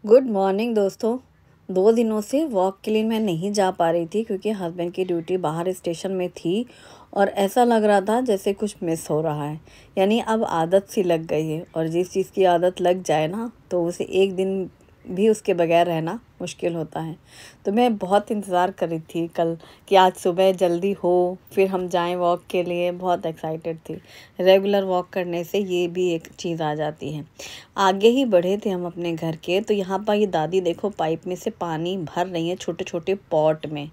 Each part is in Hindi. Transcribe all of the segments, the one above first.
गुड मॉर्निंग दोस्तों। 2 दिनों से वॉक के लिए मैं नहीं जा पा रही थी क्योंकि हस्बैंड की ड्यूटी बाहर स्टेशन में थी और ऐसा लग रहा था जैसे कुछ मिस हो रहा है। यानी अब आदत सी लग गई है और जिस चीज़ की आदत लग जाए ना तो उसे एक दिन भी उसके बगैर रहना मुश्किल होता है। तो मैं बहुत इंतज़ार कर रही थी कल कि आज सुबह जल्दी हो, फिर हम जाएं वॉक के लिए। बहुत एक्साइटेड थी। रेगुलर वॉक करने से ये भी एक चीज़ आ जाती है। आगे ही बढ़े थे हम अपने घर के, तो यहाँ पर ये दादी देखो पाइप में से पानी भर रही है छोटे छोटे पॉट में।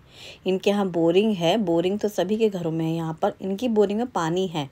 इनके यहाँ बोरिंग है, बोरिंग तो सभी के घरों में है, यहाँ पर इनकी बोरिंग में पानी है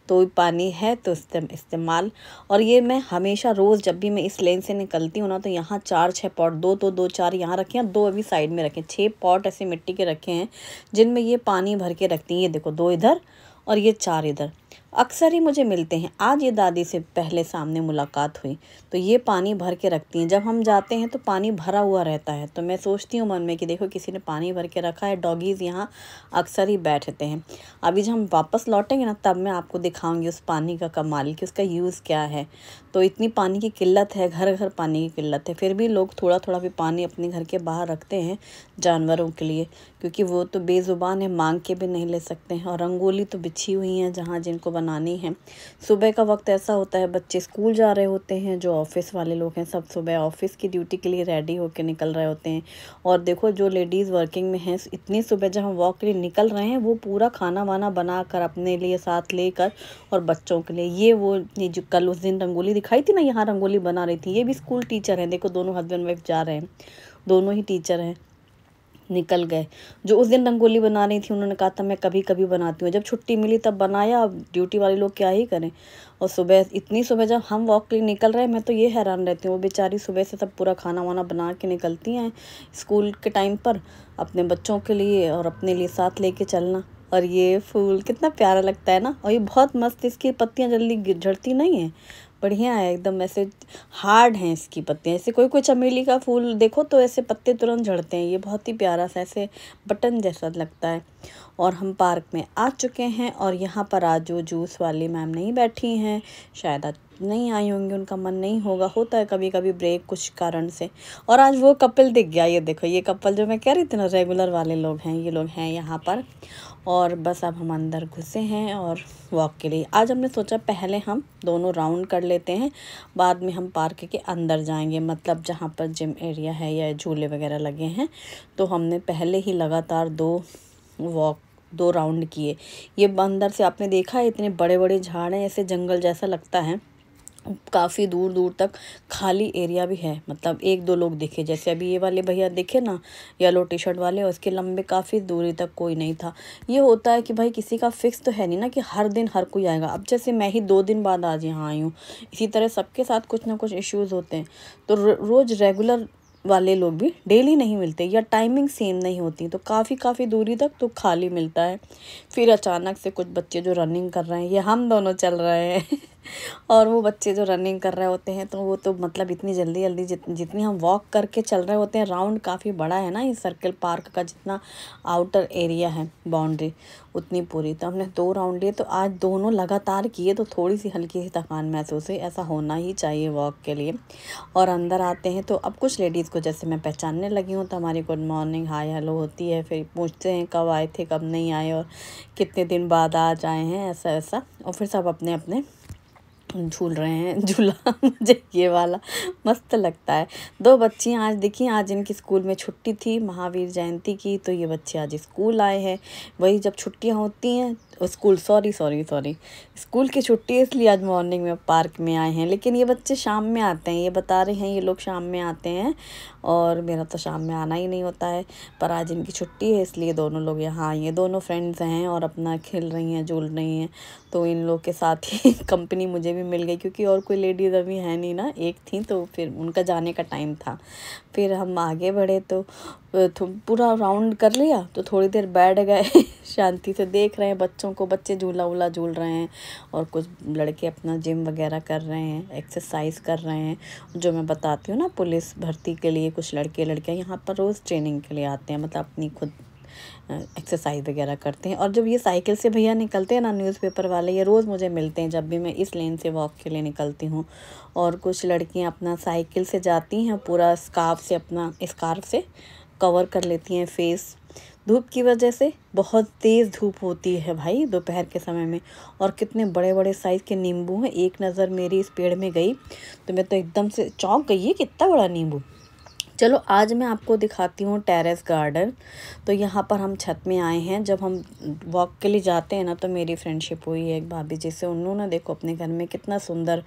तो पानी है तो इस्तेमाल। और ये मैं हमेशा रोज़ जब भी मैं इस लेन से निकलती हूँ ना तो यहाँ 4-6 पॉट, दो तो दो चार यहाँ रखे हैं, दो अभी साइड में रखे, 6 पॉट ऐसे मिट्टी के रखे हैं जिनमें ये पानी भर के रखती हैं। ये देखो 2 इधर और ये 4 इधर। अक्सर ही मुझे मिलते हैं। आज ये दादी से पहले सामने मुलाकात हुई तो ये पानी भर के रखती हैं। जब हम जाते हैं तो पानी भरा हुआ रहता है तो मैं सोचती हूँ मन में कि देखो किसी ने पानी भर के रखा है। डॉगीज़ यहाँ अक्सर ही बैठते हैं। अभी जब हम वापस लौटेंगे ना तब मैं आपको दिखाऊंगी उस पानी का कमाल कि उसका यूज़ क्या है। तो इतनी पानी की किल्लत है, घर घर पानी की किल्लत है, फिर भी लोग थोड़ा थोड़ा भी पानी अपने घर के बाहर रखते हैं जानवरों के लिए, क्योंकि वो तो बेज़ुबान है, मांग के भी नहीं ले सकते हैं। और रंगोली तो बिछी हुई हैं जहाँ जिनको बनानी है। सुबह का वक्त ऐसा होता है, बच्चे स्कूल जा रहे होते हैं, जो ऑफिस वाले लोग हैं सब सुबह ऑफिस की ड्यूटी के लिए रेडी होकर निकल रहे होते हैं। और देखो जो लेडीज़ वर्किंग में हैं, इतनी सुबह जब हम वॉक के लिए निकल रहे हैं वो पूरा खाना वाना बना कर अपने लिए साथ लेकर और बच्चों के लिए। ये जो कल उस दिन रंगोली दिखाई थी ना, यहाँ रंगोली बना रही थी। ये भी स्कूल टीचर हैं, देखो दोनों हस्बैंड वाइफ जा रहे हैं, दोनों ही टीचर हैं, निकल गए। जो उस दिन रंगोली बना रही थी उन्होंने कहा था मैं कभी कभी बनाती हूँ, जब छुट्टी मिली तब बनाया। अब ड्यूटी वाले लोग क्या ही करें। और सुबह इतनी सुबह जब हम वॉक के लिए निकल रहे हैं, मैं तो ये हैरान रहती हूँ, वो बेचारी सुबह से सब पूरा खाना वाना बना के निकलती हैं स्कूल के टाइम पर अपने बच्चों के लिए और अपने लिए साथ लेके चलना। और ये फूल कितना प्यारा लगता है ना, और ये बहुत मस्त, इसकी पत्तियाँ जल्दी झड़ती नहीं हैं, बढ़िया है एकदम। ऐसे हार्ड हैं इसकी पत्तियाँ। ऐसे कोई कोई चमेली का फूल देखो तो ऐसे पत्ते तुरंत झड़ते हैं, ये बहुत ही प्यारा सा ऐसे बटन जैसा लगता है। और हम पार्क में आ चुके हैं और यहाँ पर आज जो जूस वाली मैम नहीं बैठी हैं, शायद आज नहीं आई होंगी, उनका मन नहीं होगा, होता है कभी कभी ब्रेक कुछ कारण से। और आज वो कपल दिख गया, ये देखो ये कपल जो मैं कह रही थी ना रेगुलर वाले लोग हैं, ये लोग हैं यहाँ पर। और बस अब हम अंदर घुसे हैं और वॉक के लिए आज हमने सोचा पहले हम दोनों राउंड कर लेते हैं, बाद में हम पार्क के अंदर जाएंगे, मतलब जहाँ पर जिम एरिया है या झूले वगैरह लगे हैं। तो हमने पहले ही लगातार दो राउंड किए। ये अंदर से आपने देखा है इतने बड़े बड़े झाड़ हैं, ऐसे जंगल जैसा लगता है। काफ़ी दूर दूर तक खाली एरिया भी है, मतलब एक दो लोग दिखे, जैसे अभी ये वाले भैया दिखे ना येलो टी शर्ट वाले, और उसके लंबे काफ़ी दूरी तक कोई नहीं था। ये होता है कि भाई किसी का फिक्स तो है नहीं ना कि हर दिन हर कोई आएगा। अब जैसे मैं ही 2 दिन बाद आज यहाँ आई हूँ, इसी तरह सबके साथ कुछ ना कुछ इश्यूज़ होते हैं। तो रोज़ रेगुलर वाले लोग भी डेली नहीं मिलते या टाइमिंग सेम नहीं होती, तो काफ़ी दूरी तक तो खाली मिलता है। फिर अचानक से कुछ बच्चे जो रनिंग कर रहे हैं, ये हम दोनों चल रहे हैं और वो बच्चे जो रनिंग कर रहे होते हैं तो वो तो मतलब इतनी जल्दी जल्दी जितनी हम वॉक करके चल रहे होते हैं, राउंड काफ़ी बड़ा है ना ये सर्कल पार्क का, जितना आउटर एरिया है बाउंड्री उतनी पूरी। तो हमने 2 राउंड लिए, तो आज दोनों लगातार किए तो थोड़ी सी हल्की सी थकान महसूस हुई, ऐसा होना ही चाहिए वॉक के लिए। और अंदर आते हैं तो अब कुछ लेडीज़ को जैसे मैं पहचानने लगी हूँ, तो हमारी गुड मॉर्निंग हाय हेलो होती है, फिर पूछते हैं कब आए थे कब नहीं आए और कितने दिन बाद आज आए हैं, ऐसा ऐसा। और फिर सब अपने अपने झूल रहे हैं झूला मुझे ये वाला मस्त लगता है। 2 बच्चियाँ आज दिखी, आज इनकी स्कूल में छुट्टी थी महावीर जयंती की, तो ये बच्चे आज स्कूल आए हैं। वही जब छुट्टियां होती हैं स्कूल, सॉरी स्कूल की छुट्टी है, इसलिए आज मॉर्निंग में पार्क में आए हैं। लेकिन ये बच्चे शाम में आते हैं, ये बता रहे हैं ये लोग शाम में आते हैं, और मेरा तो शाम में आना ही नहीं होता है। पर आज इनकी छुट्टी है इसलिए दोनों लोग यहाँ आई हैं। दोनों फ्रेंड्स हैं और अपना खेल रही हैं, झूल रही हैं। तो इन लोग के साथ ही कंपनी मुझे भी मिल गई, क्योंकि और कोई लेडीज़ अभी है नहीं ना, एक थी, तो फिर उनका जाने का टाइम था। फिर हम आगे बढ़े तो पूरा राउंड कर लिया, तो थोड़ी देर बैठ गए शांति से देख रहे हैं बच्चों को, बच्चे झूला वूला झूल रहे हैं और कुछ लड़के अपना जिम वगैरह कर रहे हैं, एक्सरसाइज कर रहे हैं। जो मैं बताती हूँ ना पुलिस भर्ती के लिए कुछ लड़के लड़कियाँ यहाँ पर रोज़ ट्रेनिंग के लिए आते हैं, मतलब अपनी खुद एक्सरसाइज वगैरह करते हैं। और जब ये साइकिल से भैया निकलते हैं ना न्यूज़पेपर वाले, ये रोज़ मुझे मिलते हैं जब भी मैं इस लेन से वॉक के लिए निकलती हूँ। और कुछ लड़कियाँ अपना साइकिल से जाती हैं, पूरा स्कार्फ से कवर कर लेती हैं फेस। धूप की वजह से बहुत तेज़ धूप होती है भाई दोपहर के समय में। और कितने बड़े बड़े साइज़ के नींबू हैं। एक नज़र मेरी इस पेड़ में गई तो मैं तो एकदम से चौंक गई है, कितना बड़ा नींबू। चलो आज मैं आपको दिखाती हूँ टेरेस गार्डन। तो यहाँ पर हम छत में आए हैं। जब हम वॉक के लिए जाते हैं ना तो मेरी फ्रेंडशिप हुई है एक भाभी जी से। उन्होंने देखो अपने घर में कितना सुंदर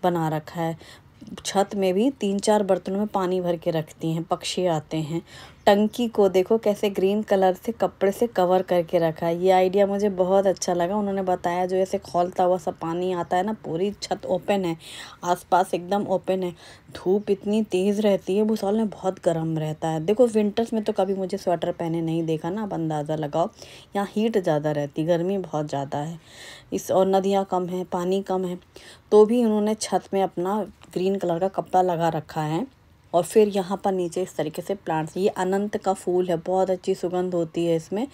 बना रखा है। छत में भी 3-4 बर्तनों में पानी भर के रखती हैं, पक्षी आते हैं। टंकी को देखो कैसे ग्रीन कलर से कपड़े से कवर करके रखा है। ये आइडिया मुझे बहुत अच्छा लगा। उन्होंने बताया जो ऐसे खौलता हुआ सा पानी आता है ना, पूरी छत ओपन है, आसपास एकदम ओपन है। धूप इतनी तेज़ रहती है, भूसौल में बहुत गर्म रहता है। देखो विंटर्स में तो कभी मुझे स्वेटर पहने नहीं देखा ना, अब अंदाज़ा लगाओ। यहाँ हीट ज़्यादा रहती, गर्मी बहुत ज़्यादा है और नदियाँ कम हैं, पानी कम है, तो भी उन्होंने छत में अपना ग्रीन कलर का कपड़ा लगा रखा है। और फिर यहाँ पर नीचे इस तरीके से प्लांट्स, ये अनंत का फूल है, बहुत अच्छी सुगंध होती है इसमें।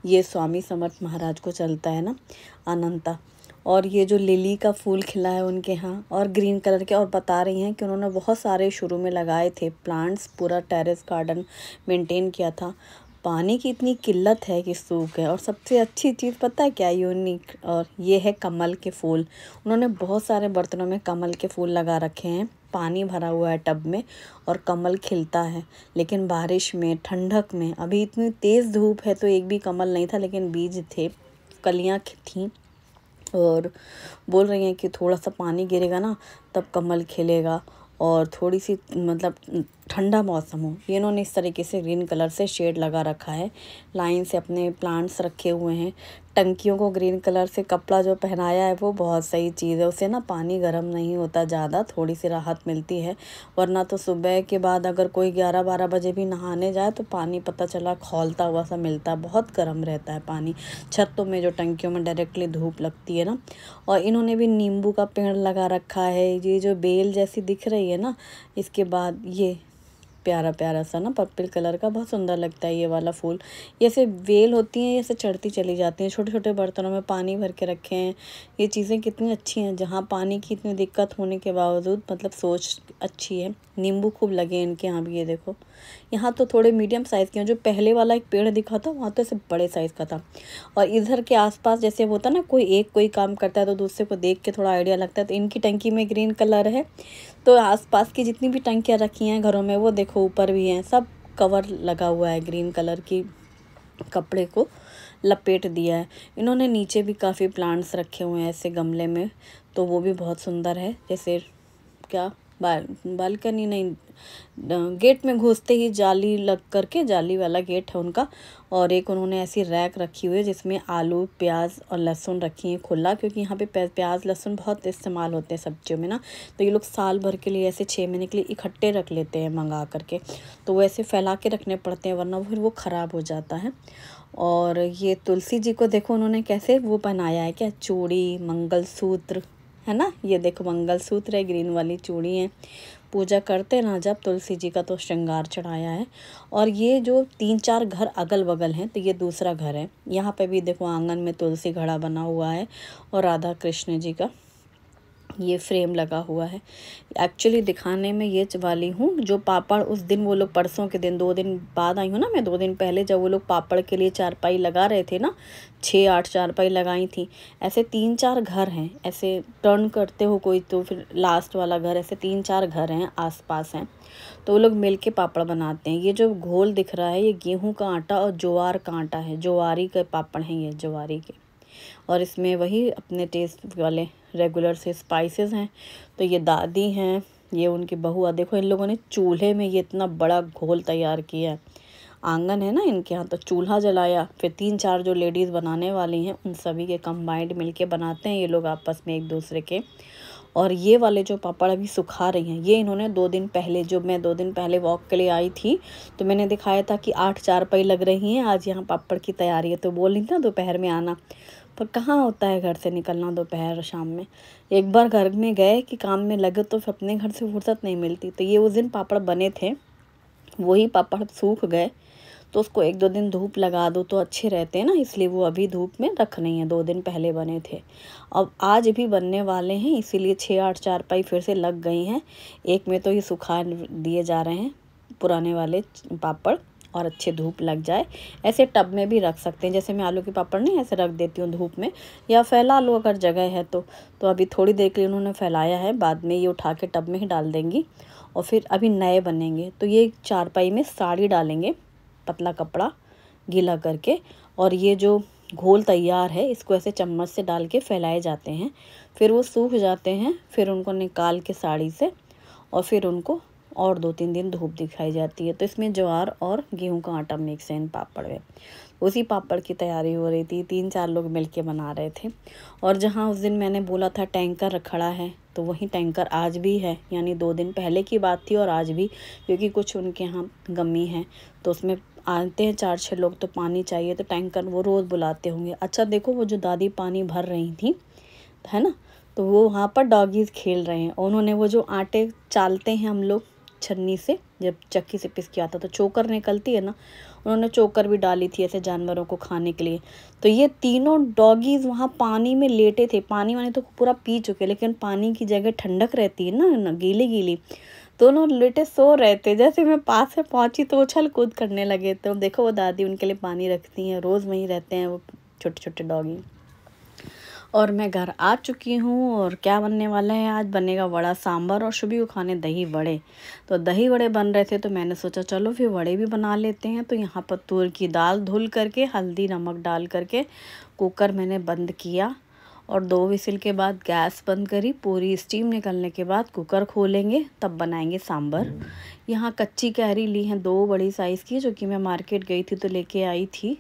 ये स्वामी समर्थ महाराज को चलता है ना अनंता। और ये जो लिली का फूल खिला है उनके यहाँ, और ग्रीन कलर के। और बता रही हैं कि उन्होंने बहुत सारे शुरू में लगाए थे प्लांट्स, पूरा टेरेस गार्डन मेंटेन किया था। पानी की इतनी किल्लत है कि सूख गए। और सबसे अच्छी चीज़ पता है क्या यूनिक, और ये है कमल के फूल। उन्होंने बहुत सारे बर्तनों में कमल के फूल लगा रखे हैं। पानी भरा हुआ है टब में और कमल खिलता है। लेकिन बारिश में, ठंडक में, अभी इतनी तेज़ धूप है तो एक भी कमल नहीं था, लेकिन बीज थे, कलियाँ थीं। और बोल रही हैं कि थोड़ा सा पानी गिरेगा ना तब कमल खिलेगा। और थोड़ी सी मतलब ठंडा मौसम हो, ये इन्होंने इस तरीके से ग्रीन कलर से शेड लगा रखा है। लाइन से अपने प्लांट्स रखे हुए हैं। टंकियों को ग्रीन कलर से कपड़ा जो पहनाया है वो बहुत सही चीज़ है। उससे ना पानी गर्म नहीं होता ज़्यादा, थोड़ी सी राहत मिलती है। वरना तो सुबह के बाद अगर कोई 11-12 बजे भी नहाने जाए तो पानी पता चला खौलता हुआ सा मिलता है, बहुत गर्म रहता है पानी छतों में, जो टंकियों में डायरेक्टली धूप लगती है ना। और इन्होंने भी नींबू का पेड़ लगा रखा है। ये जो बेल जैसी दिख रही है ना, इसके बाद ये प्यारा प्यारा सा ना पर्पल कलर का, बहुत सुंदर लगता है ये वाला फूल। ये ऐसे वेल होती हैं, ऐसे चढ़ती चली जाती हैं। छोटे छोटे बर्तनों में पानी भर के रखे हैं। ये चीज़ें कितनी अच्छी हैं, जहाँ पानी की इतनी दिक्कत होने के बावजूद मतलब सोच अच्छी है। नींबू खूब लगे इनके यहाँ भी, ये देखो। यहाँ तो थोड़े मीडियम साइज़ के हैं। जो पहले वाला एक पेड़ दिखा था वहाँ तो ऐसे बड़े साइज़ का था। और इधर के आसपास जैसे होता ना, कोई काम करता है तो दूसरे को देख के थोड़ा आइडिया लगता है। तो इनकी टंकी में ग्रीन कलर है, तो आसपास की जितनी भी टंकियाँ रखी हैं घरों में, वो देखो ऊपर भी हैं, सब कवर लगा हुआ है, ग्रीन कलर की कपड़े को लपेट दिया है इन्होंने। नीचे भी काफ़ी प्लांट्स रखे हुए हैं ऐसे गमले में, तो वो भी बहुत सुंदर है। जैसे क्या बालकनी नहीं, गेट में घुसते ही जाली लग करके, जाली वाला गेट है उनका। और एक उन्होंने ऐसी रैक रखी हुई है जिसमें आलू, प्याज और लहसुन रखी है खुला, क्योंकि यहाँ पे प्याज लहसुन बहुत इस्तेमाल होते हैं सब्जियों में ना। तो ये लोग साल भर के लिए ऐसे 6 महीने के लिए इकट्ठे रख लेते हैं मंगा करके। तो वो ऐसे फैला के रखने पड़ते हैं, वरना फिर वो ख़राब हो जाता है। और ये तुलसी जी को देखो उन्होंने कैसे वो बनाया है, क्या चूड़ी, मंगलसूत्र है ना। ये देखो मंगलसूत्र है, ग्रीन वाली चूड़ी है। पूजा करते ना जब तुलसी जी का तो श्रृंगार चढ़ाया है। और ये जो 3-4 घर अगल बगल हैं, तो ये दूसरा घर है। यहाँ पे भी देखो आंगन में तुलसी घड़ा बना हुआ है और राधा कृष्ण जी का ये फ्रेम लगा हुआ है। एक्चुअली दिखाने में ये वाली हूँ जो पापड़ उस दिन वो लोग, परसों के दिन, 2 दिन बाद आई हूँ ना मैं, 2 दिन पहले जब वो लोग पापड़ के लिए चारपाई लगा रहे थे ना, 6-8 चारपाई लगाई थी। ऐसे 3-4 घर हैं, ऐसे टर्न करते हो कोई तो फिर लास्ट वाला घर, ऐसे 3-4 घर हैं आसपास हैं, तो वो लोग मिल के पापड़ बनाते हैं। ये जो घोल दिख रहा है ये गेहूँ का आटा और ज्वार का आटा है, ज्वारी के पापड़ हैं ये, ज्वारी के। और इसमें वही अपने टेस्ट वाले रेगुलर से स्पाइसेस हैं। तो ये दादी हैं, ये उनकी बहू। देखो इन लोगों ने चूल्हे में ये इतना बड़ा घोल तैयार किया है। आंगन है ना इनके यहाँ, तो चूल्हा जलाया, फिर 3-4 जो लेडीज़ बनाने वाली हैं उन सभी के कंबाइंड मिलके बनाते हैं ये लोग आपस में एक दूसरे के। और ये वाले जो पापड़ अभी सुखा रही हैं, ये इन्होंने 2 दिन पहले, जो मैं 2 दिन पहले वॉक के लिए आई थी तो मैंने दिखाया था कि 8 चारपाई लग रही हैं, आज यहाँ पापड़ की तैयारी है। तो बोल रही थी ना दोपहर में आना, पर कहाँ होता है घर से निकलना दोपहर शाम में। एक बार घर में गए कि काम में लगे तो फिर अपने घर से फुर्सत नहीं मिलती। तो ये उस दिन पापड़ बने थे, वही पापड़ सूख गए तो उसको 1-2 दिन धूप लगा दो तो अच्छे रहते हैं ना, इसलिए वो अभी धूप में रख नहीं है, 2 दिन पहले बने थे। अब आज भी बनने वाले हैं, इसीलिए 6-8 चारपाई फिर से लग गई हैं। एक में तो ये सुखा दिए जा रहे हैं पुराने वाले पापड़, और अच्छे धूप लग जाए। ऐसे टब में भी रख सकते हैं, जैसे मैं आलू के पापड़ नहीं ऐसे रख देती हूँ धूप में, या फैला लो अगर जगह है तो। अभी थोड़ी देर के लिए उन्होंने फैलाया है, बाद में ये उठा के टब में ही डाल देंगी और फिर अभी नए बनेंगे। तो ये चारपाई में साड़ी डालेंगे, पतला कपड़ा गीला करके, और ये जो घोल तैयार है इसको ऐसे चम्मच से डाल के फैलाए जाते हैं। फिर वो सूख जाते हैं, फिर उनको निकाल के साड़ी से, और फिर उनको और 2-3 दिन धूप दिखाई जाती है। तो इसमें ज्वार और गेहूं का आटा मिक्स है इन पापड़ में। उसी पापड़ की तैयारी हो रही थी, 3-4 लोग मिलके बना रहे थे। और जहाँ उस दिन मैंने बोला था टैंकर खड़ा है, तो वही टैंकर आज भी है, यानी 2 दिन पहले की बात थी और आज भी, क्योंकि कुछ उनके यहाँ गमी है तो उसमें आते हैं 4-6 लोग, तो पानी चाहिए, तो टैंकर वो रोज़ बुलाते होंगे। अच्छा देखो, वो जो दादी पानी भर रही थी, है ना, तो वो वहाँ पर डॉगीज़ खेल रहे हैं। और उन्होंने वो जो आटे चालते हैं हम लोग छन्नी से, जब चक्की से पिस के आता तो चोकर निकलती है ना, उन्होंने चोकर भी डाली थी ऐसे जानवरों को खाने के लिए। तो ये तीनों डॉगीज़ वहाँ पानी में लेटे थे। पानी वानी तो पूरा पी चुके, लेकिन पानी की जगह ठंडक रहती है ना गीली गीली, दोनों लेटे सो रहे थे। जैसे मैं पास में पहुँची तो उछल कूद करने लगे। तो देखो वो दादी उनके लिए पानी रखती हैं, रोज़ वहीं रहते हैं वो छोटे छोटे डॉगी। और मैं घर आ चुकी हूँ, और क्या बनने वाला है, आज बनेगा वड़ा सांभर, और शुभी को खाने दही वड़े। तो दही वड़े बन रहे थे तो मैंने सोचा चलो फिर वड़े भी बना लेते हैं। तो यहाँ पर तूर की दाल धुल करके हल्दी नमक डाल करके कुकर मैंने बंद किया, और 2 विसिल के बाद गैस बंद करी। पूरी स्टीम निकलने के बाद कुकर खोलेंगे, तब बनाएंगे सांभर। यहाँ कच्ची कैरी ली हैं 2 बड़ी साइज़ की, जो कि मैं मार्केट गई थी तो लेके आई थी,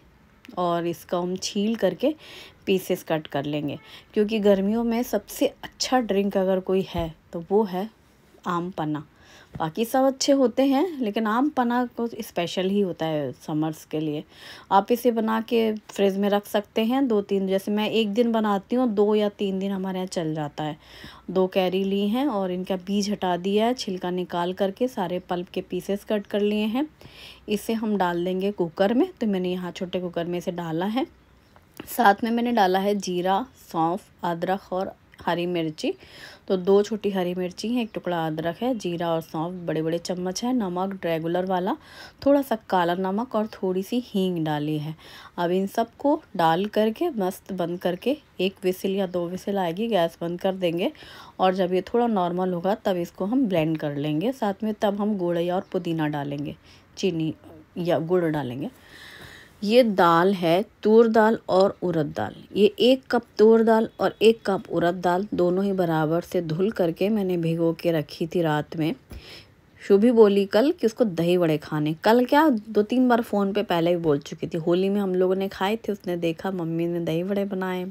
और इसका हम छील करके पीसेस कट कर लेंगे। क्योंकि गर्मियों में सबसे अच्छा ड्रिंक अगर कोई है तो वो है आम पन्ना। बाकी सब अच्छे होते हैं, लेकिन आम पन्ना को स्पेशल ही होता है समर्स के लिए। आप इसे बना के फ्रिज में रख सकते हैं 2-3, जैसे मैं 1 दिन बनाती हूँ, 2 या 3 दिन हमारे यहाँ चल जाता है। 2 कैरी ली हैं और इनका बीज हटा दिया है, छिलका निकाल करके सारे पल्प के पीसेस कट कर लिए हैं। इसे हम डाल देंगे कुकर में। तो मैंने यहाँ छोटे कुकर में इसे डाला है। साथ में मैंने डाला है जीरा, सौंफ, अदरक और हरी मिर्ची। तो 2 छोटी हरी मिर्ची हैं, 1 टुकड़ा अदरक है, जीरा और सौंफ बड़े बड़े चम्मच है, नमक रेगुलर वाला, थोड़ा सा काला नमक और थोड़ी सी हींग डाली है। अब इन सबको डाल करके मस्त बंद करके 1 विसिल या 2 विसिल आएगी, गैस बंद कर देंगे। और जब ये थोड़ा नॉर्मल होगा तब इसको हम ब्लेंड कर लेंगे। साथ में तब हम गुड़ और पुदीना डालेंगे, चीनी या गुड़ डालेंगे। ये दाल है तूर दाल और उड़द दाल। ये 1 कप तूर दाल और 1 कप उड़द दाल दोनों ही बराबर से धुल करके मैंने भिगो के रखी थी रात में। शुभी बोली कल कि उसको दही वड़े खाने। कल क्या 2-3 बार फ़ोन पे पहले भी बोल चुकी थी। होली में हम लोगों ने खाए थे, उसने देखा मम्मी ने दही वड़े बनाए,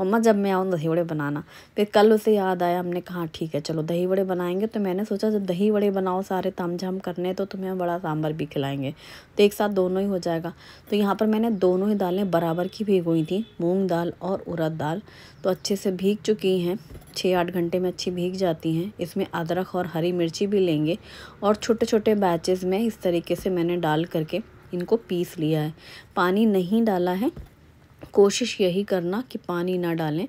मम्मा जब मैं आऊँ दही वड़े बनाना। फिर कल उसे याद आया, हमने कहा ठीक है चलो दही वड़े बनाएंगे। तो मैंने सोचा जब दही वड़े बनाओ सारे तामझाम करने तो तुम्हें बड़ा सांभर भी खिलाएंगे, तो एक साथ दोनों ही हो जाएगा। तो यहाँ पर मैंने दोनों ही दालें बराबर की भिगोई थी, मूँग दाल और उड़द दाल। तो अच्छे से भीग चुकी हैं, 6-8 घंटे में अच्छी भीग जाती हैं। इसमें अदरक और हरी मिर्ची भी लेंगे, और छोटे छोटे बैचेस में इस तरीके से मैंने डाल करके इनको पीस लिया है। पानी नहीं डाला है, कोशिश यही करना कि पानी ना डालें।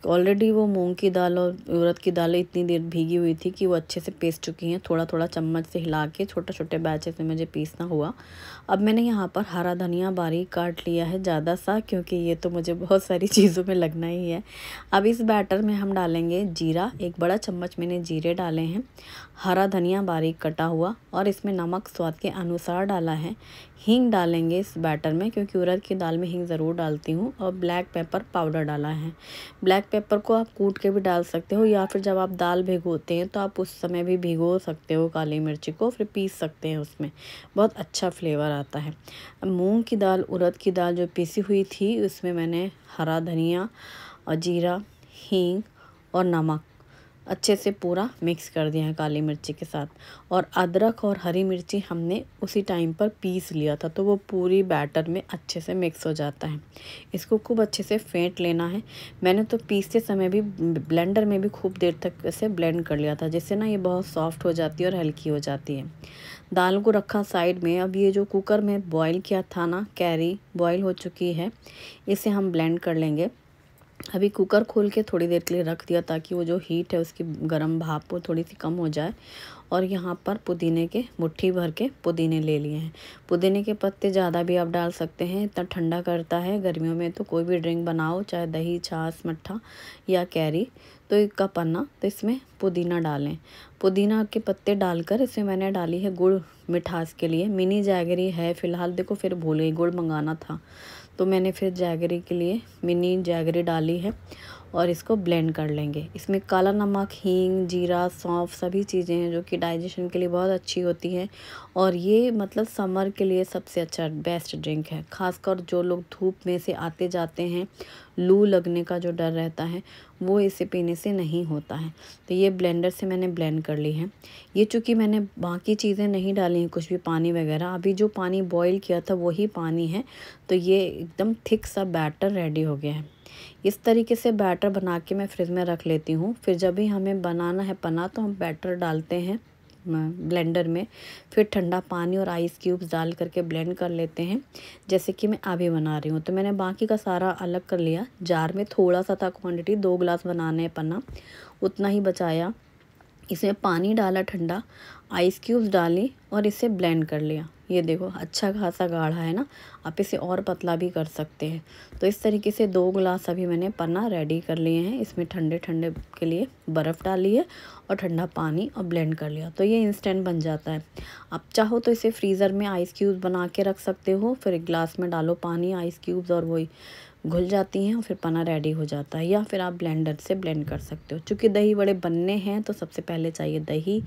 ऑलरेडी वो मूंग की दाल और उड़द की दालें इतनी देर भीगी हुई थी कि वो अच्छे से पीस चुकी हैं। थोड़ा थोड़ा चम्मच से हिला के छोटे छोटे बैचेस में मुझे पीसना हुआ। अब मैंने यहाँ पर हरा धनिया बारीक काट लिया है ज़्यादा सा, क्योंकि ये तो मुझे बहुत सारी चीज़ों में लगना ही है। अब इस बैटर में हम डालेंगे जीरा, 1 बड़ा चम्मच मैंने जीरे डाले हैं, हरा धनिया बारीक कटा हुआ, और इसमें नमक स्वाद के अनुसार डाला है। हींग डालेंगे इस बैटर में, क्योंकि उड़द की दाल में हींग ज़रूर डालती हूँ, और ब्लैक पेपर पाउडर डाला है। ब्लैक पेपर को आप कूट के भी डाल सकते हो, या फिर जब आप दाल भिगोते हैं तो आप उस समय भी भिगो सकते हो काली मिर्ची को, फिर पीस सकते हैं, उसमें बहुत अच्छा फ्लेवर आता है। अब मूंग की दाल उड़द की दाल जो पीसी हुई थी उसमें मैंने हरा धनिया और जीरा, हींग और नमक अच्छे से पूरा मिक्स कर दिया है काली मिर्ची के साथ। और अदरक और हरी मिर्ची हमने उसी टाइम पर पीस लिया था, तो वो पूरी बैटर में अच्छे से मिक्स हो जाता है। इसको खूब अच्छे से फेंट लेना है। मैंने तो पीसते समय भी ब्लेंडर में भी खूब देर तक इसे ब्लेंड कर लिया था, जिससे ना ये बहुत सॉफ्ट हो जाती है और हल्की हो जाती है। दाल को रखा साइड में। अब ये जो कुकर में बॉईल किया था ना, कैरी बॉईल हो चुकी है, इसे हम ब्लेंड कर लेंगे। अभी कुकर खोल के थोड़ी देर के लिए रख दिया ताकि वो जो हीट है उसकी गर्म भाप वो थोड़ी सी कम हो जाए। और यहाँ पर पुदीने के मुट्ठी भर के पुदीने ले लिए हैं। पुदीने के पत्ते ज़्यादा भी आप डाल सकते हैं, इतना ठंडा करता है गर्मियों में। तो कोई भी ड्रिंक बनाओ, चाहे दही, छाछ, मट्ठा या कैरी, तो एक कप पन्ना, तो इसमें पुदीना डालें। पुदीना के पत्ते डालकर इसमें मैंने डाली है गुड़ मिठास के लिए। मिनी जैगरी है फ़िलहाल, देखो फिर भूल गई, गुड़ मंगाना था तो मैंने फिर जैगरी के लिए मिनी जैगरी डाली है। और इसको ब्लेंड कर लेंगे। इसमें काला नमक, हींग, जीरा, सौंफ सभी चीज़ें हैं जो कि डाइजेशन के लिए बहुत अच्छी होती हैं। और ये मतलब समर के लिए सबसे अच्छा बेस्ट ड्रिंक है। खासकर जो लोग धूप में से आते जाते हैं, लू लगने का जो डर रहता है, वो इसे पीने से नहीं होता है। तो ये ब्लेंडर से मैंने ब्लेंड कर ली है। ये चूँकि मैंने बाकी चीज़ें नहीं डाली हैं, कुछ भी पानी वगैरह, अभी जो पानी बॉईल किया था वही पानी है। तो ये एकदम थिक सा बैटर रेडी हो गया है। इस तरीके से बैटर बना के मैं फ्रिज में रख लेती हूँ। फिर जब भी हमें बनाना है पन्ना, तो हम बैटर डालते हैं ब्लेंडर में, फिर ठंडा पानी और आइस क्यूब्स डाल करके ब्लेंड कर लेते हैं, जैसे कि मैं अभी बना रही हूँ। तो मैंने बाकी का सारा अलग कर लिया। जार में थोड़ा सा था क्वांटिटी, 2 गिलास बनाने हैं पन्ना, उतना ही बचाया। इसमें पानी डाला ठंडा, आइस क्यूब्स डाली और इसे ब्लेंड कर लिया। ये देखो अच्छा खासा गाढ़ा है ना, आप इसे और पतला भी कर सकते हैं। तो इस तरीके से 2 गिलास अभी मैंने पन्ना रेडी कर लिए हैं। इसमें ठंडे ठंडे के लिए बर्फ़ डाली है और ठंडा पानी और ब्लेंड कर लिया। तो ये इंस्टेंट बन जाता है। आप चाहो तो इसे फ्रीज़र में आइस क्यूब्स बना के रख सकते हो, फिर एक गिलास में डालो पानी, आइस क्यूब्स, और वही घुल जाती हैं और फिर पन्ना रेडी हो जाता है। या फिर आप ब्लेंडर से ब्लेंड कर सकते हो। चूँकि दही बड़े बनने हैं तो सबसे पहले चाहिए दही,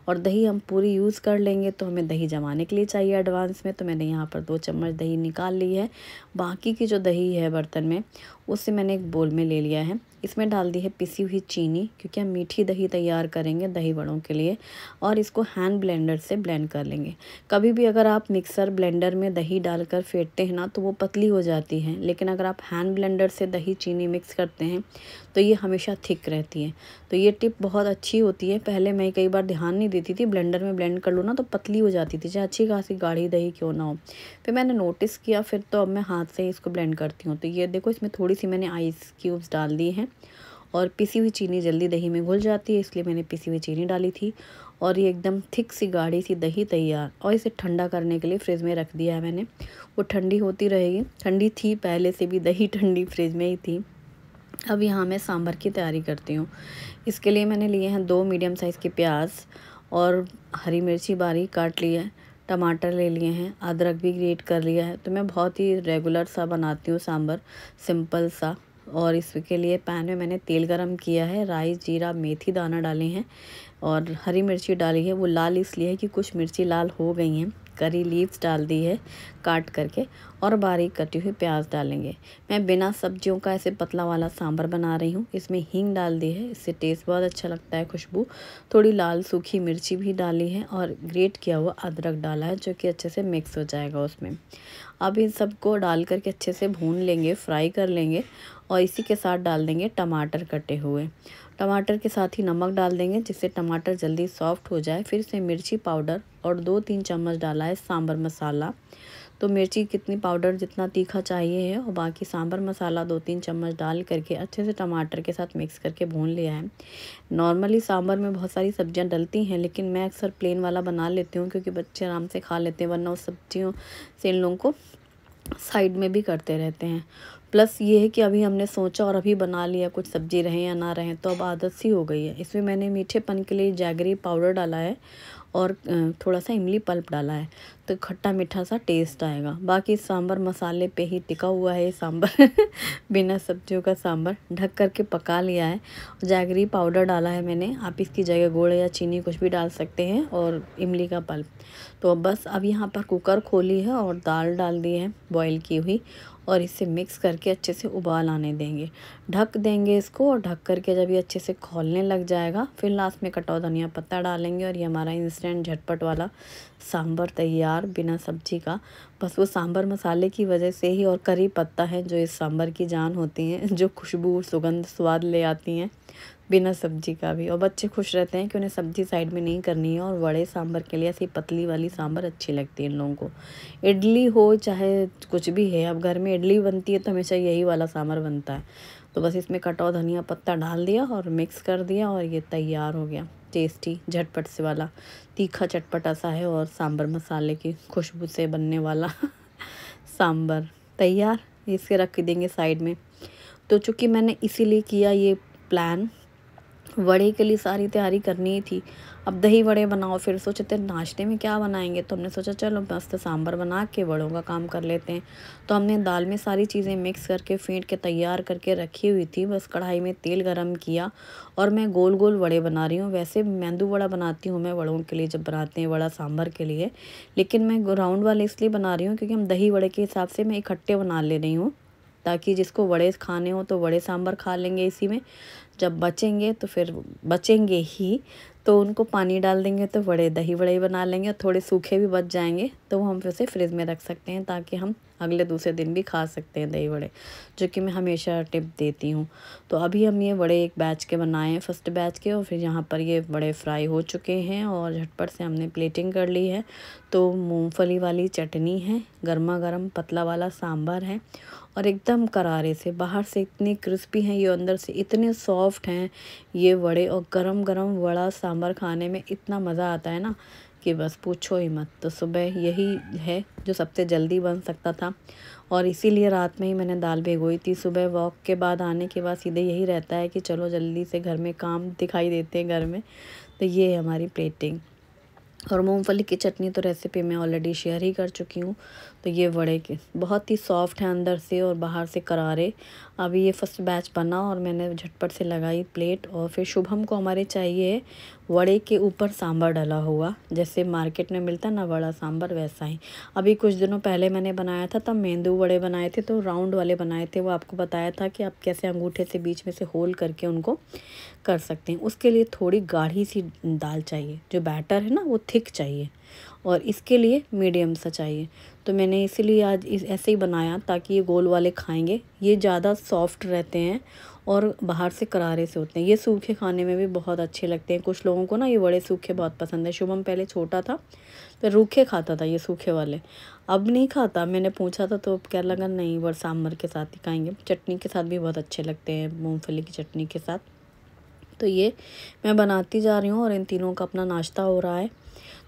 और दही हम पूरी यूज़ कर लेंगे तो हमें दही जमाने के लिए चाहिए एडवांस में। तो मैंने यहाँ पर 2 चम्मच दही निकाल ली है। बाकी की जो दही है बर्तन में, उससे मैंने एक बोल में ले लिया है। इसमें डाल दी है पिसी हुई चीनी, क्योंकि हम मीठी दही तैयार करेंगे दही बड़ों के लिए। और इसको हैंड ब्लेंडर से ब्लेंड कर लेंगे। कभी भी अगर आप मिक्सर ब्लेंडर में दही डालकर फेंटते हैं ना, तो वो पतली हो जाती है, लेकिन अगर आप हैंड ब्लेंडर से दही चीनी मिक्स करते हैं तो ये हमेशा थिक रहती है। तो ये टिप बहुत अच्छी होती है। पहले मैं कई बार ध्यान नहीं देती थी, ब्लेंडर में ब्लेंड कर लो ना तो पतली हो जाती थी, चाहे अच्छी खासी गाढ़ी दही क्यों ना हो। फिर मैंने नोटिस किया, फिर तो अब मैं हाथ से ही इसको ब्लेंड करती हूँ। तो ये देखो, इसमें थोड़ी सी मैंने आइस क्यूब्स डाल दी हैं। और पिसी हुई चीनी जल्दी दही में घुल जाती है, इसलिए मैंने पिसी हुई चीनी डाली थी। और ये एकदम थिक सी गाढ़ी सी दही तैयार। और इसे ठंडा करने के लिए फ्रिज में रख दिया है मैंने। वो ठंडी होती रहेगी। ठंडी थी पहले से भी, दही ठंडी फ्रिज में ही थी। अब यहाँ मैं सांभर की तैयारी करती हूँ। इसके लिए मैंने लिए हैं 2 मीडियम साइज़ के प्याज और हरी मिर्ची बारीक काट ली है, टमाटर ले लिए हैं, अदरक भी ग्रेट कर लिया है। तो मैं बहुत ही रेगुलर सा बनाती हूँ सांभर, सिंपल सा। और इसके लिए पैन में मैंने तेल गरम किया है, राई, जीरा, मेथी दाना डाले हैं और हरी मिर्ची डाली है। वो लाल इसलिए है कि कुछ मिर्ची लाल हो गई हैं। करी लीव्स डाल दी है काट करके, और बारीक कटी हुई प्याज डालेंगे। मैं बिना सब्जियों का ऐसे पतला वाला सांभर बना रही हूँ। इसमें हींग डाल दी है, इससे टेस्ट बहुत अच्छा लगता है, खुशबू। थोड़ी लाल सूखी मिर्ची भी डाली है और ग्रेट किया हुआ अदरक डाला है, जो कि अच्छे से मिक्स हो जाएगा उसमें। अब इन सबको डाल करके अच्छे से भून लेंगे, फ्राई कर लेंगे। और इसी के साथ डाल देंगे टमाटर कटे हुए। टमाटर के साथ ही नमक डाल देंगे, जिससे टमाटर जल्दी सॉफ्ट हो जाए। फिर से मिर्ची पाउडर और 2-3 चम्मच डाला है सांभर मसाला। तो मिर्ची कितनी पाउडर जितना तीखा चाहिए है, और बाकी सांभर मसाला 2-3 चम्मच डाल करके अच्छे से टमाटर के साथ मिक्स करके भून लिया है। नॉर्मली सांभर में बहुत सारी सब्जियां डलती हैं, लेकिन मैं अक्सर प्लेन वाला बना लेती हूँ, क्योंकि बच्चे आराम से खा लेते हैं, वरना उस सब्जियों से इन लोगों को साइड में भी करते रहते हैं। प्लस ये है कि अभी हमने सोचा और अभी बना लिया, कुछ सब्जी रहें या ना रहें, तो अब आदत सी हो गई है। इसमें मैंने मीठेपन के लिए जैगरी पाउडर डाला है और थोड़ा सा इमली पल्प डाला है, तो खट्टा मीठा सा टेस्ट आएगा। बाकी सांभर मसाले पे ही टिका हुआ है सांभर बिना सब्जियों का सांभर। ढक करके पका लिया है। जैगरी पाउडर डाला है मैंने, आप इसकी जगह गुड़ या चीनी कुछ भी डाल सकते हैं, और इमली का पल्प। तो बस अब यहाँ पर कुकर खोली है और दाल डाल दी है बॉईल की हुई, और इसे मिक्स करके अच्छे से उबाल आने देंगे। ढक देंगे इसको और ढक करके जब ये अच्छे से खौलने लग जाएगा फिर लास्ट में कटा हुआ धनिया पत्ता डालेंगे और ये हमारा इंस्टेंट झटपट वाला सांभर तैयार बिना सब्जी का। बस वो सांभर मसाले की वजह से ही और करी पत्ता है जो इस सांभर की जान होती हैं, जो खुशबू सुगंध स्वाद ले आती हैं बिना सब्जी का भी। और बच्चे खुश रहते हैं कि उन्हें सब्जी साइड में नहीं करनी है। और बड़े सांभर के लिए ऐसी पतली वाली सांभर अच्छी लगती है इन लोगों को। इडली हो चाहे कुछ भी है, अब घर में इडली बनती है तो हमेशा यही वाला सांभर बनता है। तो बस इसमें कटा हुआ धनिया पत्ता डाल दिया और मिक्स कर दिया और ये तैयार हो गया टेस्टी झटपट से वाला तीखा चटपटा सा है और सांभर मसाले की खुशबू से बनने वाला सांभर तैयार। इसे रख देंगे साइड में। तो चूँकि मैंने इसीलिए किया ये प्लान, वड़े के लिए सारी तैयारी करनी ही थी। अब दही वड़े बनाओ, फिर सोचे थे नाश्ते में क्या बनाएंगे, तो हमने सोचा चलो मस्त सांभर बना के वड़ों का काम कर लेते हैं। तो हमने दाल में सारी चीज़ें मिक्स करके फेंट के तैयार करके रखी हुई थी। बस कढ़ाई में तेल गरम किया और मैं गोल गोल वड़े बना रही हूँ। वैसे मेंदू वड़ा बनाती हूँ मैं वड़ों के लिए जब बनाते हैं वड़ा सांभर के लिए, लेकिन मैं राउंड वाले इसलिए बना रही हूँ क्योंकि हम दही वड़े के हिसाब से मैं इकट्ठे बना ले रही हूँ, ताकि जिसको वड़े खाने हो तो वड़े सांभर खा लेंगे इसी में। जब बचेंगे तो फिर बचेंगे ही तो उनको पानी डाल देंगे तो वड़े दही वड़े बना लेंगे। और थोड़े सूखे भी बच जाएंगे तो वो हम फिर से फ्रिज में रख सकते हैं ताकि हम अगले दूसरे दिन भी खा सकते हैं दही वड़े, जो कि मैं हमेशा टिप देती हूँ। तो अभी हम ये वड़े एक बैच के बनाए हैं, फर्स्ट बैच के, और फिर यहाँ पर ये वड़े फ्राई हो चुके हैं और झटपट से हमने प्लेटिंग कर ली है। तो मूंगफली वाली चटनी है, गर्मा गर्म पतला वाला सांभर है और एकदम करारे से, बाहर से इतनी क्रिस्पी हैं ये, अंदर से इतने सॉफ्ट हैं ये वड़े। और गरम गरम वड़ा सांभर खाने में इतना मज़ा आता है ना कि बस पूछो ही मत। तो सुबह यही है जो सबसे जल्दी बन सकता था और इसीलिए रात में ही मैंने दाल भिगोई थी। सुबह वॉक के बाद आने के बाद सीधे यही रहता है कि चलो जल्दी से घर में काम दिखाई देते हैं घर में। तो ये है हमारी प्लेटिंग। और मूंगफली की चटनी तो रेसिपी मैं ऑलरेडी शेयर ही कर चुकी हूँ। तो ये वड़े के बहुत ही सॉफ्ट हैं अंदर से और बाहर से करारे। अभी ये फर्स्ट बैच बना और मैंने झटपट से लगाई प्लेट। और फिर शुभम को हमारे चाहिए वड़े के ऊपर सांभर डला हुआ, जैसे मार्केट में मिलता है ना वड़ा सांभर, वैसा ही। अभी कुछ दिनों पहले मैंने बनाया था तब मेंदू वड़े बनाए थे, तो राउंड वाले बनाए थे। वो आपको बताया था कि आप कैसे अंगूठे से बीच में से होल करके उनको कर सकते हैं। उसके लिए थोड़ी गाढ़ी सी दाल चाहिए, जो बैटर है ना वो थिक चाहिए, और इसके लिए मीडियम सा चाहिए। तो मैंने इसीलिए आज ऐसे ही बनाया ताकि ये गोल वाले खाएंगे। ये ज़्यादा सॉफ्ट रहते हैं और बाहर से करारे से होते हैं। ये सूखे खाने में भी बहुत अच्छे लगते हैं। कुछ लोगों को ना ये बड़े सूखे बहुत पसंद है। शुभम पहले छोटा था तो रूखे खाता था ये सूखे वाले, अब नहीं खाता। मैंने पूछा था तो क्या लगा नहीं, वो सांभर के साथ ही खाएंगे। चटनी के साथ भी बहुत अच्छे लगते हैं, मूँगफली की चटनी के साथ। तो ये मैं बनाती जा रही हूँ और इन तीनों का अपना नाश्ता हो रहा है।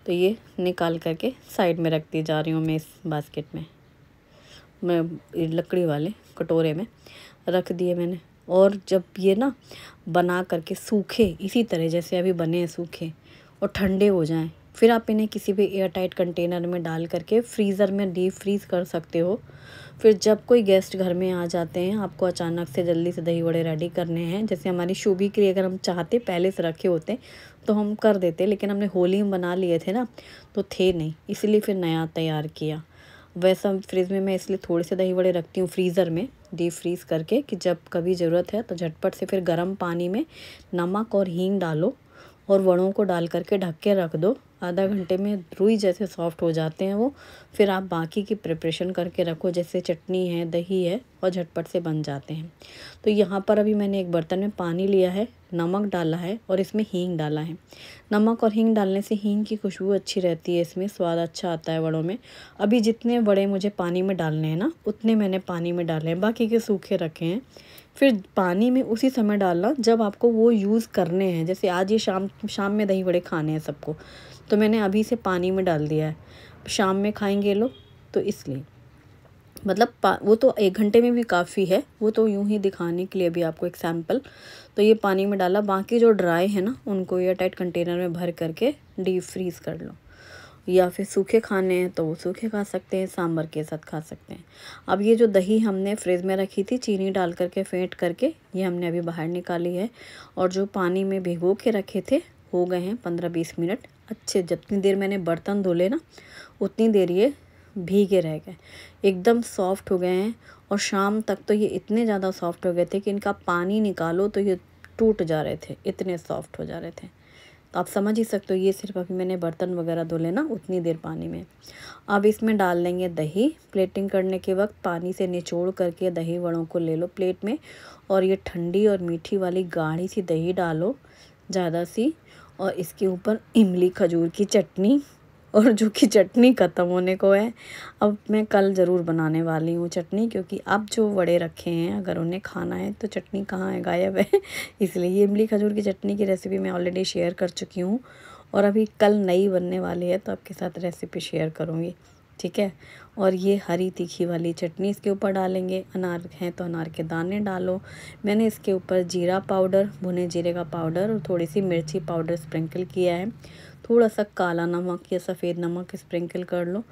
तो ये निकाल करके साइड में रखती जा रही हूँ मैं इस बास्केट में, मैं लकड़ी वाले कटोरे में रख दिए मैंने। और जब ये ना बना करके सूखे इसी तरह जैसे अभी बने हैं सूखे और ठंडे हो जाएं, फिर आप इन्हें किसी भी एयर टाइट कंटेनर में डाल करके फ्रीज़र में डीप फ्रीज़ कर सकते हो। फिर जब कोई गेस्ट घर में आ जाते हैं, आपको अचानक से जल्दी से दही वड़े रेडी करने हैं, जैसे हमारी शूबी के लिए अगर हम चाहते पहले से रखे होते तो हम कर देते, लेकिन हमने होली में बना लिए थे ना तो थे नहीं, इसलिए फिर नया तैयार किया। वैसा फ्रिज में मैं इसलिए थोड़े से दही वड़े रखती हूँ फ्रीज़र में डीप फ्रीज़ करके, कि जब कभी ज़रूरत है तो झटपट से फिर गर्म पानी में नमक और हींग डालो और वड़ों को डाल करके ढक के रख दो। आधा घंटे में रुई जैसे सॉफ्ट हो जाते हैं वो। फिर आप बाकी की प्रिपरेशन करके रखो, जैसे चटनी है, दही है, और झटपट से बन जाते हैं। तो यहाँ पर अभी मैंने एक बर्तन में पानी लिया है, नमक डाला है और इसमें हींग डाला है। नमक और हींग डालने से हींग की खुशबू अच्छी रहती है, इसमें स्वाद अच्छा आता है वड़ों में। अभी जितने वड़े मुझे पानी में डालने हैं ना उतने मैंने पानी में डाले हैं, बाकी के सूखे रखे हैं। फिर पानी में उसी समय डालना जब आपको वो यूज़ करने हैं। जैसे आज ये शाम में दही वड़े खाने हैं सबको, तो मैंने अभी से पानी में डाल दिया है, शाम में खाएंगे लोग तो इसलिए। मतलब वो तो 1 घंटे में भी काफ़ी है, वो तो यूं ही दिखाने के लिए भी आपको एक सैम्पल। तो ये पानी में डाला, बाकी जो ड्राई है ना उनको एयर टाइट कंटेनर में भर करके डीप फ्रीज़ कर लो। या फिर सूखे खाने हैं तो वो सूखे खा सकते हैं, सांभर के साथ खा सकते हैं। अब ये जो दही हमने फ्रिज में रखी थी चीनी डाल करके फेंट करके, ये हमने अभी बाहर निकाली है। और जो पानी में भिगो के रखे थे हो गए हैं 15-20 मिनट अच्छे। जितनी देर मैंने बर्तन धुले ना उतनी देर ये भीगे रह गए, एकदम सॉफ्ट हो गए हैं। और शाम तक तो ये इतने ज़्यादा सॉफ्ट हो गए थे कि इनका पानी निकालो तो ये टूट जा रहे थे, इतने सॉफ्ट हो जा रहे थे। तो आप समझ ही सकते हो, ये सिर्फ अभी मैंने बर्तन वगैरह धुले ना उतनी देर पानी में। अब इसमें डाल देंगे दही। प्लेटिंग करने के वक्त पानी से निचोड़ करके दही वड़ों को ले लो प्लेट में, और ये ठंडी और मीठी वाली गाढ़ी सी दही डालो ज़्यादा सी, और इसके ऊपर इमली खजूर की चटनी, और जो कि चटनी ख़त्म होने को है। अब मैं कल ज़रूर बनाने वाली हूँ चटनी, क्योंकि अब जो वड़े रखे हैं अगर उन्हें खाना है तो चटनी कहाँ है, गायब है। इसलिए ये इमली खजूर की चटनी की रेसिपी मैं ऑलरेडी शेयर कर चुकी हूँ, और अभी कल नई बनने वाली है तो आपके साथ रेसिपी शेयर करूँगी, ठीक है। और ये हरी तीखी वाली चटनी इसके ऊपर डालेंगे। अनार हैं तो अनार के दाने डालो। मैंने इसके ऊपर जीरा पाउडर, भुने जीरे का पाउडर और थोड़ी सी मिर्ची पाउडर स्प्रिंकल किया है। थोड़ा सा काला नमक या सफ़ेद नमक स्प्रिंकल कर लो।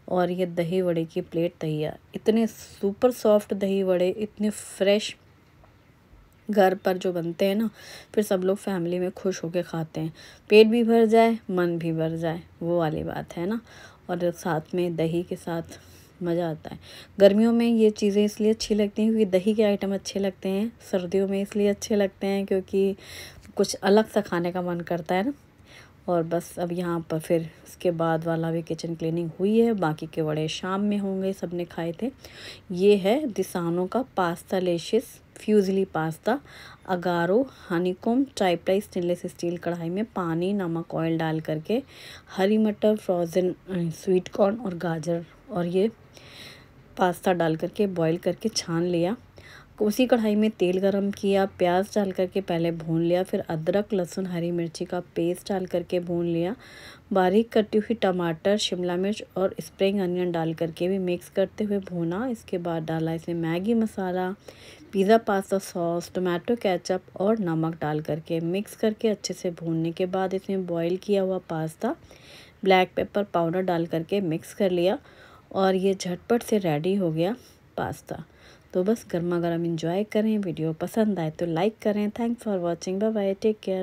और ये दही वड़े की प्लेट तैयार। इतने सुपर सॉफ्ट दही वड़े, इतने फ्रेश, घर पर जो बनते हैं ना, फिर सब लोग फैमिली में खुश होके खाते हैं। पेट भी भर जाए, मन भी भर जाए, वो वाली बात है ना। और साथ में दही के साथ मज़ा आता है। गर्मियों में ये चीज़ें इसलिए अच्छी लगती हैं क्योंकि दही के आइटम अच्छे लगते हैं। सर्दियों में इसलिए अच्छे लगते हैं क्योंकि कुछ अलग सा खाने का मन करता है ना। और बस अब यहाँ पर फिर इसके बाद वाला भी किचन क्लीनिंग हुई है, बाकी के वड़े शाम में होंगे, सब ने खाए थे। ये है दिसानो का पास्ता लेशियस fusilli pasta, Agaro honeycomb type stainless steel कढ़ाई में पानी, नमक, ऑयल डाल करके हरी मटर, फ्रोज़न स्वीट कॉर्न और गाजर और ये पास्ता डाल करके बॉईल करके छान लिया। उसी कढ़ाई में तेल गरम किया, प्याज डाल करके पहले भून लिया, फिर अदरक, लहसुन, हरी मिर्ची का पेस्ट डाल करके भून लिया। बारीक कटी हुई टमाटर, शिमला मिर्च और स्प्रिंग अनियन डाल करके भी मिक्स करते हुए भूना। इसके बाद डाला इसमें Maggi masala, pizza pasta sauce, tomato ketchup और नमक डाल करके मिक्स करके अच्छे से भूनने के बाद इसमें बॉईल किया हुआ पास्ता, ब्लैक पेपर पाउडर डाल करके मिक्स कर लिया, और ये झटपट से रेडी हो गया पास्ता। तो बस गर्मा गर्म इंजॉय करें। वीडियो पसंद आए तो लाइक करें। Thanks for watching. Bye bye, take care.